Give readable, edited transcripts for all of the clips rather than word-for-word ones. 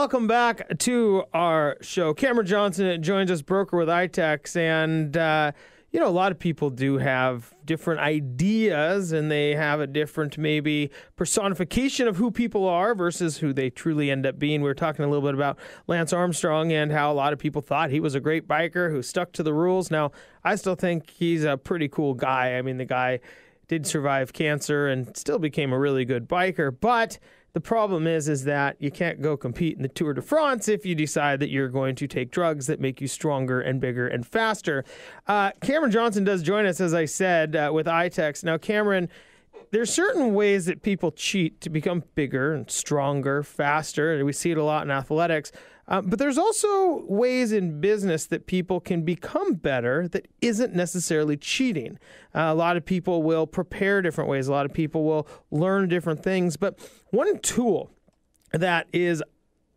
welcome back to our show. Cameron Johnson joins us, broker with Itex, and a lot of people do have different ideas, and they have a different maybe personification of who people are versus who they truly end up being. We were talking a little bit about Lance Armstrong and how a lot of people thought he was a great biker who stuck to the rules. Now, I still think he's a pretty cool guy. I mean, the guy did survive cancer and still became a really good biker, but the problem is that you can't go compete in the Tour de France if you decide that you're going to take drugs that make you stronger and bigger and faster. Cameron Johnson does join us, as I said, with Itex. Now, Cameron, there's certain ways that people cheat to become bigger and stronger, faster. We see it a lot in athletics. But there's also ways in business that people can become better that isn't necessarily cheating. A lot of people will prepare different ways. A lot of people will learn different things. But one tool that is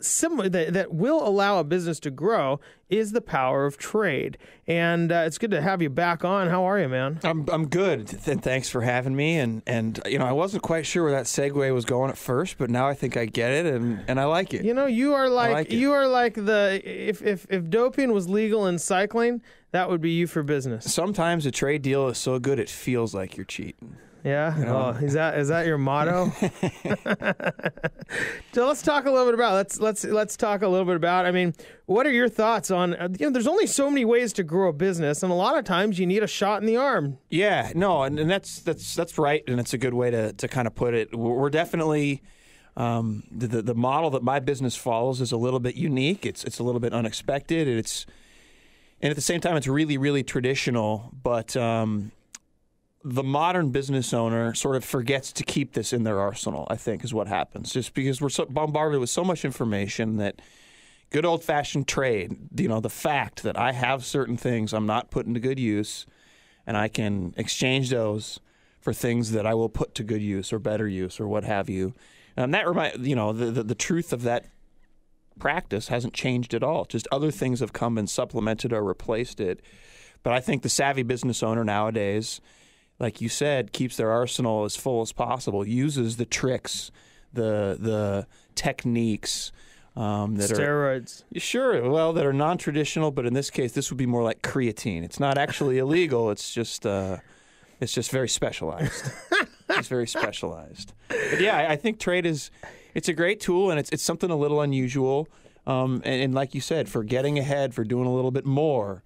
similar, that will allow a business to grow, is the power of trade. And it's good to have you back on. How are you, man? I'm good. Thanks for having me. And I wasn't quite sure where that segue was going at first, but now I think I get it, and I like it. You are like the if doping was legal in cycling, that would be you for business. Sometimes a trade deal is so good it feels like you're cheating. Yeah. Oh, is that your motto? So let's talk a little bit about. Let's talk a little bit about. I mean, what are your thoughts on? There's only so many ways to grow a business, and a lot of times you need a shot in the arm. Yeah. No, and that's right, and it's a good way to kind of put it. We're definitely. The model that my business follows is a little bit unique. It's a little bit unexpected. And at the same time, it's really, really traditional. But the modern business owner sort of forgets to keep this in their arsenal, I think, is what happens. Just because we're so bombarded with so much information that good old-fashioned trade, the fact that I have certain things I'm not putting to good use, and I can exchange those for things that I will put to good use or better use or what have you. And that the truth of that practice hasn't changed at all. Just other things have come and supplemented or replaced it. But I think the savvy business owner nowadays, like you said, keeps their arsenal as full as possible, uses the tricks, the techniques that steroids. That are non-traditional, but in this case, this would be more like creatine. It's not actually illegal. It's just very specialized. It's very specialized. But yeah, I think trade it's a great tool, and it's something a little unusual. And like you said, for getting ahead, for doing a little bit more,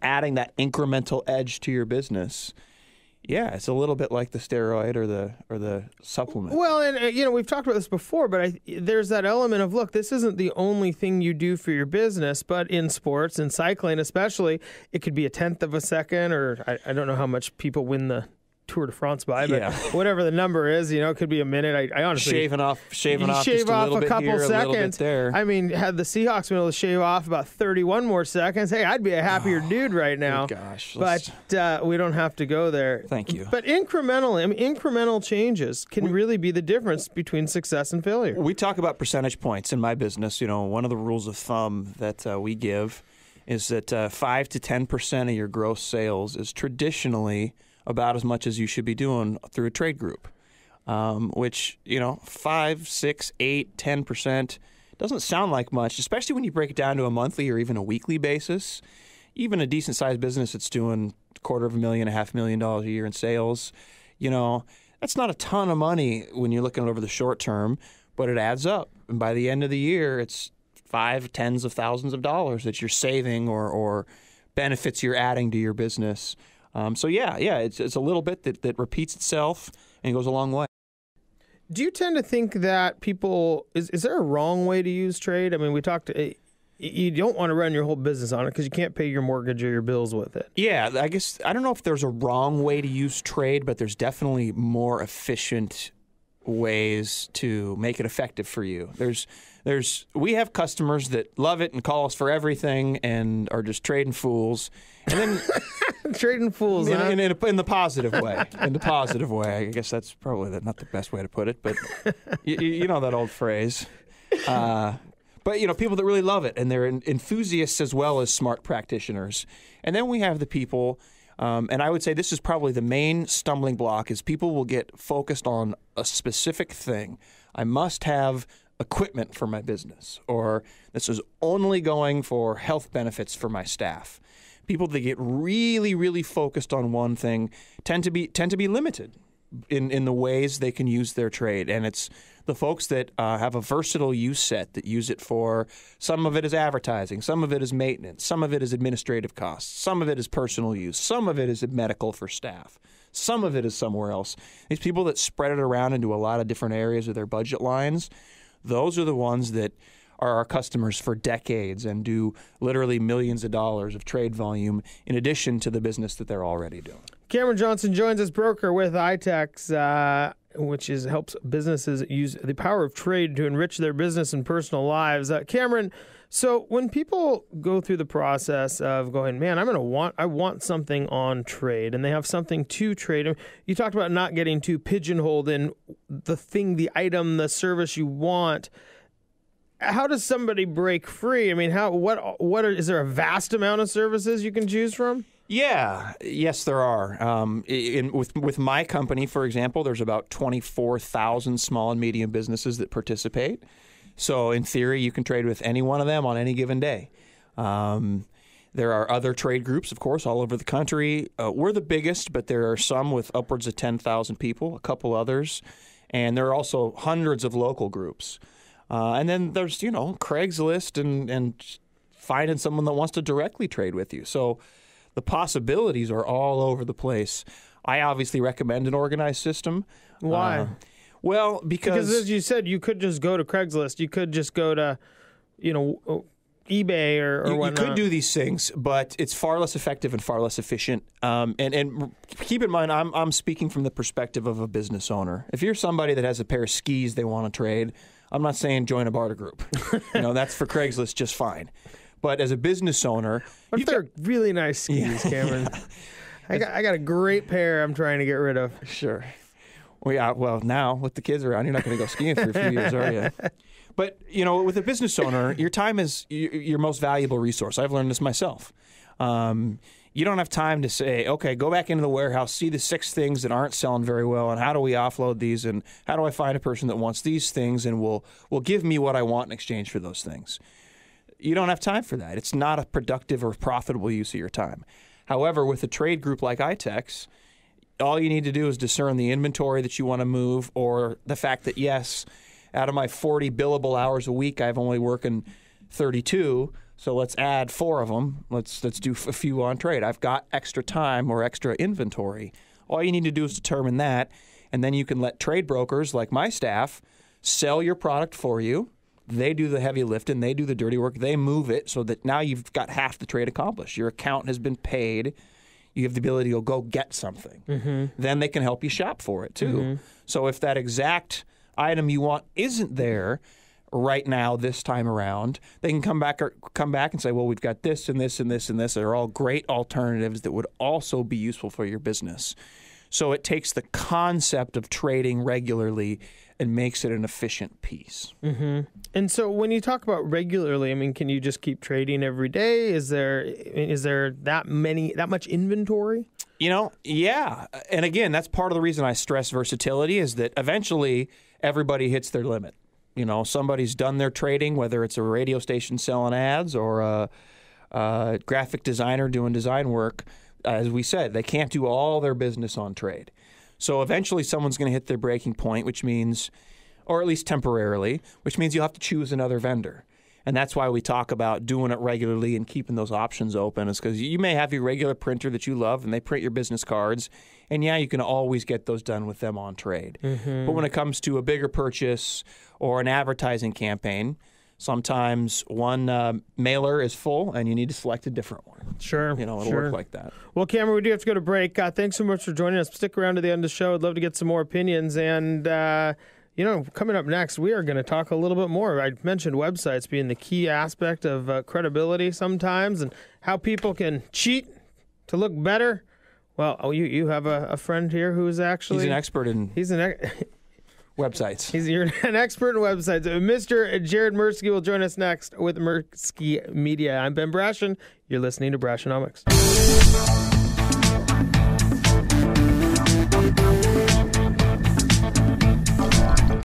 adding that incremental edge to your business. Yeah, it's a little bit like the steroid or the supplement. Well, and we've talked about this before, but there's that element of, look, this isn't the only thing you do for your business, but in sports and cycling especially, it could be a tenth of a second, or I don't know how much people win the Tour de France by, but whatever the number is, it could be a minute. I honestly shaving off just a little bit couple here, seconds. A little bit there. I mean, had the Seahawks been able to shave off about 31 more seconds, hey, I'd be a happier dude right now. Gosh, but we don't have to go there. Thank you. But incremental changes can really be the difference between success and failure. We talk about percentage points in my business. One of the rules of thumb that we give is that 5 to 10% of your gross sales is traditionally about as much as you should be doing through a trade group, which, 5, 6, 8, 10% doesn't sound like much, especially when you break it down to a monthly or even a weekly basis. Even a decent-sized business that's doing $250,000, $500,000 a year in sales, that's not a ton of money when you're looking over the short term, but it adds up. And by the end of the year, it's 5, tens of thousands of dollars that you're saving or benefits you're adding to your business. It's a little bit that repeats itself and goes a long way. Do you tend to think that people is there a wrong way to use trade? I mean, we talked. You don't want to run your whole business on it because you can't pay your mortgage or your bills with it. Yeah, I guess I don't know if there's a wrong way to use trade, but there's definitely more efficient ways to make it effective for you. We have customers that love it and call us for everything and are just trading fools. And then trading fools, in the positive way. In the positive way, I guess that's probably not the best way to put it, but you know that old phrase. But people that really love it, and they're enthusiasts as well as smart practitioners. And then we have the people, and I would say this is probably the main stumbling block, is people will get focused on a specific thing. I must have equipment for my business, or this is only going for health benefits for my staff. People that get really, really focused on one thing tend to be limited in the ways they can use their trade. And it's the folks that have a versatile use set that use it for, some of it is advertising, some of it is maintenance, some of it is administrative costs, some of it is personal use, some of it is medical for staff, some of it is somewhere else. These people that spread it around into a lot of different areas of their budget lines, those are the ones that are our customers for decades and do literally millions of dollars of trade volume in addition to the business that they're already doing. Cameron Johnson joins us, broker with Itex, which helps businesses use the power of trade to enrich their business and personal lives. Cameron, so when people go through the process of going, man, I want something on trade, and they have something to trade. You talked about not getting too pigeonholed in the thing, the item, the service you want. How does somebody break free? I mean, is there a vast amount of services you can choose from? Yeah, yes, there are. With my company, for example, there's about 24,000 small and medium businesses that participate. So in theory, you can trade with any one of them on any given day. There are other trade groups, of course, all over the country. We're the biggest, but there are some with upwards of 10,000 people, a couple others. And there are also hundreds of local groups. And then there's, Craigslist and finding someone that wants to directly trade with you. So the possibilities are all over the place. I obviously recommend an organized system. Why? Well, because as you said, you could just go to Craigslist. You could just go to, eBay or whatnot. You could do these things, but it's far less effective and far less efficient. And keep in mind, I'm speaking from the perspective of a business owner. If you're somebody that has a pair of skis they want to trade, I'm not saying join a barter group. That's for Craigslist just fine. But as a business owner, what if they're really nice skis, Cameron? Yeah. I got a great pair I'm trying to get rid of. Sure. Well, yeah. Well, now with the kids around, you're not going to go skiing for a few years, are you? But with a business owner, your time is your most valuable resource. I've learned this myself. You don't have time to say, okay, go back into the warehouse, see the 6 things that aren't selling very well, and how do we offload these, and how do I find a person that wants these things and will give me what I want in exchange for those things. You don't have time for that. It's not a productive or profitable use of your time. However, with a trade group like Itex, all you need to do is discern the inventory that you want to move, or the fact that, yes, out of my 40 billable hours a week, I've only working 32, so let's add 4 of them. Let's do a few on trade. I've got extra time or extra inventory. All you need to do is determine that, and then you can let trade brokers like my staff sell your product for you. They do the heavy lifting. They do the dirty work. They move it so that now you've got half the trade accomplished. Your account has been paid. You have the ability to go get something. Mm-hmm. Then they can help you shop for it, too. Mm-hmm. So if that exact item you want isn't there right now this time around, they can come back and say, well, we've got this and this and this and this. They're all great alternatives that would also be useful for your business. So it takes the concept of trading regularly and makes it an efficient piece. Mm-hmm. And so when you talk about regularly, I mean, can you just keep trading every day? Is there that much inventory? Yeah. And again, that's part of the reason I stress versatility is that eventually everybody hits their limit. Somebody's done their trading, whether it's a radio station selling ads or a graphic designer doing design work. As we said, they can't do all their business on trade. So eventually someone's going to hit their breaking point, which means, or at least temporarily, which means you'll have to choose another vendor. And that's why we talk about doing it regularly and keeping those options open, is because you may have your regular printer that you love and they print your business cards. And yeah, you can always get those done with them on trade. Mm-hmm. But when it comes to a bigger purchase or an advertising campaign, sometimes one mailer is full and you need to select a different one. Sure. It'll work like that. Well, Cameron, we do have to go to break. Thanks so much for joining us. Stick around to the end of the show. I'd love to get some more opinions. And, coming up next, we are going to talk a little bit more. I mentioned websites being the key aspect of credibility sometimes and how people can cheat to look better. Well, you have a friend here who's actually... He's an expert in... websites. You're an expert in websites. Mr. Jared Mirsky will join us next with Mirsky Media. I'm Ben Brashen. You're listening to Brashenomics.